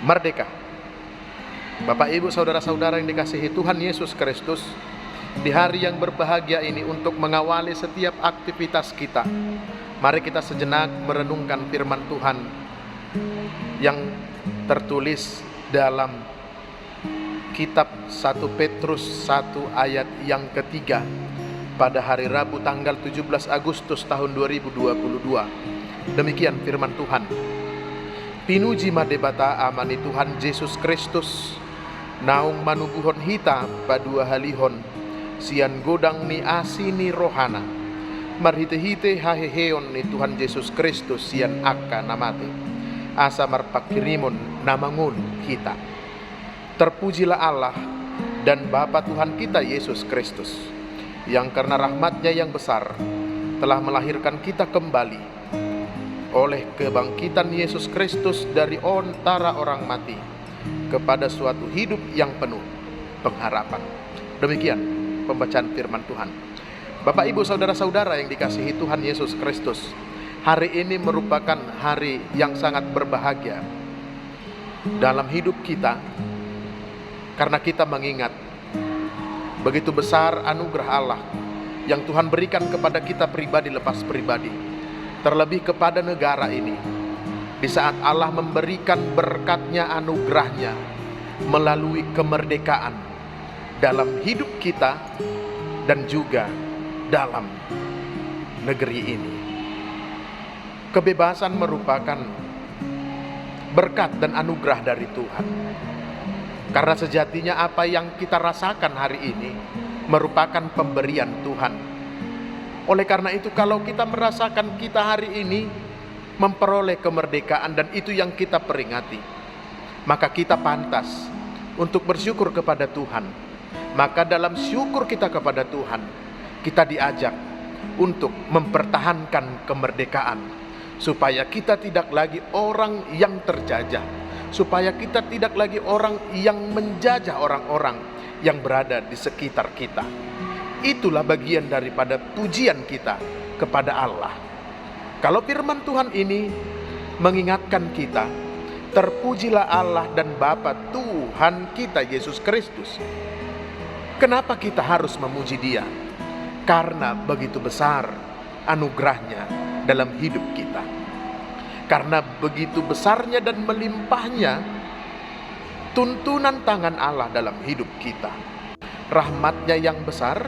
merdeka. Bapak, Ibu, saudara-saudara yang dikasihi Tuhan Yesus Kristus, di hari yang berbahagia ini untuk mengawali setiap aktivitas kita, mari kita sejenak merenungkan firman Tuhan yang tertulis dalam kitab 1 Petrus 1 ayat yang ketiga pada hari Rabu tanggal 17 Agustus tahun 2022. Demikian firman Tuhan. Pinuji madebata amani Tuhan Yesus Kristus, naung manubuhon hita padua halihon, sian godang ni asini rohana, marhite-hite haheheon ni Tuhan Yesus Kristus sian akka namate, asa marpakirimon namangun hita. Terpujilah Allah dan Bapa Tuhan kita Yesus Kristus, yang karena rahmat-Nya yang besar telah melahirkan kita kembali oleh kebangkitan Yesus Kristus dari antara orang mati kepada suatu hidup yang penuh pengharapan. Demikian pembacaan firman Tuhan. Bapak, Ibu, saudara-saudara yang dikasihi Tuhan Yesus Kristus, hari ini merupakan hari yang sangat berbahagia dalam hidup kita, karena kita mengingat begitu besar anugerah Allah yang Tuhan berikan kepada kita pribadi lepas pribadi, terlebih kepada negara ini. Di saat Allah memberikan berkat-Nya, anugerah-Nya melalui kemerdekaan dalam hidup kita dan juga dalam negeri ini. Kebebasan merupakan berkat dan anugerah dari Tuhan. Karena sejatinya apa yang kita rasakan hari ini merupakan pemberian Tuhan. Oleh karena itu, kalau kita merasakan kita hari ini memperoleh kemerdekaan dan itu yang kita peringati, maka kita pantas untuk bersyukur kepada Tuhan. Maka dalam syukur kita kepada Tuhan, kita diajak untuk mempertahankan kemerdekaan, supaya kita tidak lagi orang yang terjajah, supaya kita tidak lagi orang yang menjajah orang-orang yang berada di sekitar kita. Itulah bagian daripada pujian kita kepada Allah. Kalau firman Tuhan ini mengingatkan kita, terpujilah Allah dan Bapa Tuhan kita Yesus Kristus. Kenapa kita harus memuji Dia? Karena begitu besar anugerah-Nya dalam hidup kita. Karena begitu besarnya dan melimpahnya tuntunan tangan Allah dalam hidup kita. Rahmat-Nya yang besar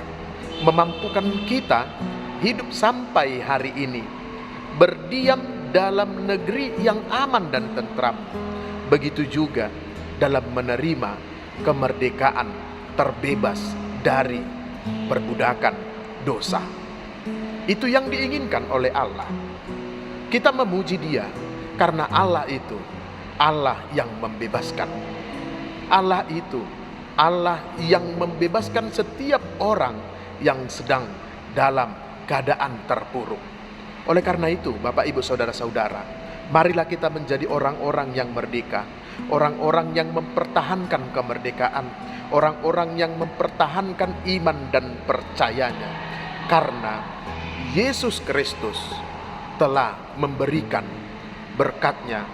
memampukan kita hidup sampai hari ini, berdiam dalam negeri yang aman dan tentram. Begitu juga dalam menerima kemerdekaan, terbebas dari perbudakan dosa. Itu yang diinginkan oleh Allah. Kita memuji Dia karena Allah itu Allah yang membebaskan. Allah itu Allah yang membebaskan setiap orang yang sedang dalam keadaan terpuruk. Oleh karena itu, Bapak, Ibu, saudara-saudara, marilah kita menjadi orang-orang yang merdeka, orang-orang yang mempertahankan kemerdekaan, orang-orang yang mempertahankan iman dan percayanya, karena Yesus Kristus telah memberikan berkat-Nya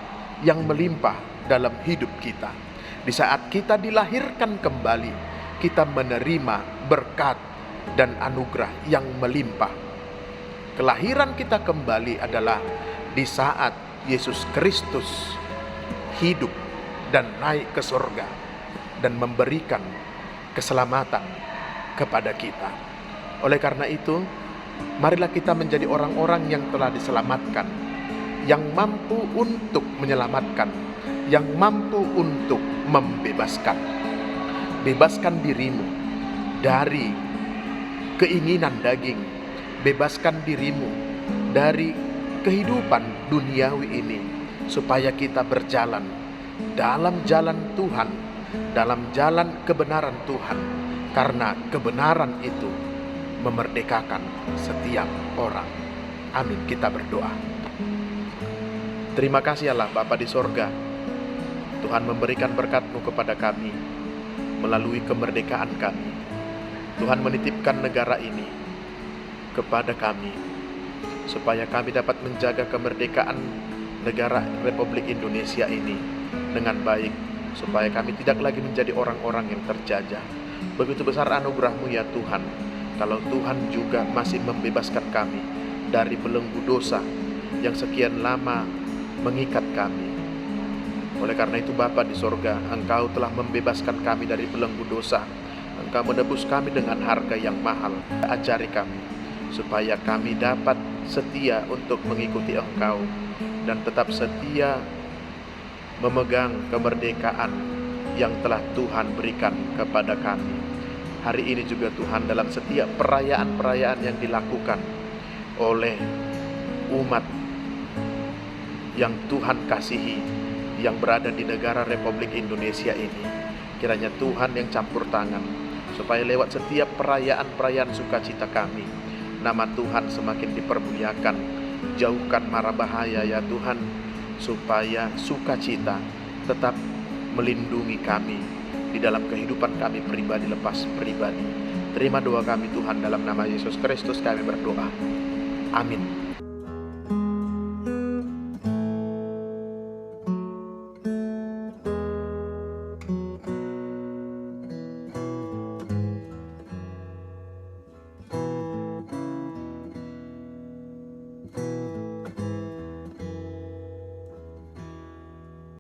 yang melimpah dalam hidup kita. Di saat kita dilahirkan kembali, kita menerima berkat dan anugerah yang melimpah. Kelahiran kita kembali adalah di saat Yesus Kristus hidup dan naik ke surga dan memberikan keselamatan kepada kita. Oleh karena itu, marilah kita menjadi orang-orang yang telah diselamatkan, yang mampu untuk menyelamatkan, yang mampu untuk membebaskan. Bebaskan dirimu dari keinginan daging, bebaskan dirimu dari kehidupan duniawi ini, supaya kita berjalan dalam jalan Tuhan, dalam jalan kebenaran Tuhan, karena kebenaran itu memerdekakan setiap orang. Amin. Kita berdoa. Terima kasih Allah Bapa di sorga, Tuhan memberikan berkat-Mu kepada kami melalui kemerdekaan kami. Tuhan menitipkan negara ini kepada kami, supaya kami dapat menjaga kemerdekaan negara Republik Indonesia ini dengan baik, supaya kami tidak lagi menjadi orang-orang yang terjajah. Begitu besar anugerah-Mu ya Tuhan, kalau Tuhan juga masih membebaskan kami dari belenggu dosa yang sekian lama mengikat kami. Oleh karena itu Bapa di sorga, Engkau telah membebaskan kami dari belenggu dosa. Engkau menebus kami dengan harga yang mahal. Ajari kami, supaya kami dapat setia untuk mengikuti Engkau, dan tetap setia memegang kemerdekaan yang telah Tuhan berikan kepada kami. Hari ini juga Tuhan, dalam setiap perayaan-perayaan yang dilakukan oleh umat yang Tuhan kasihi, yang berada di negara Republik Indonesia ini, kiranya Tuhan yang campur tangan, supaya lewat setiap perayaan-perayaan sukacita kami, nama Tuhan semakin dipermuliakan. Jauhkan mara bahaya ya Tuhan, supaya sukacita tetap melindungi kami di dalam kehidupan kami pribadi lepas pribadi. Terima doa kami Tuhan, dalam nama Yesus Kristus kami berdoa. Amin.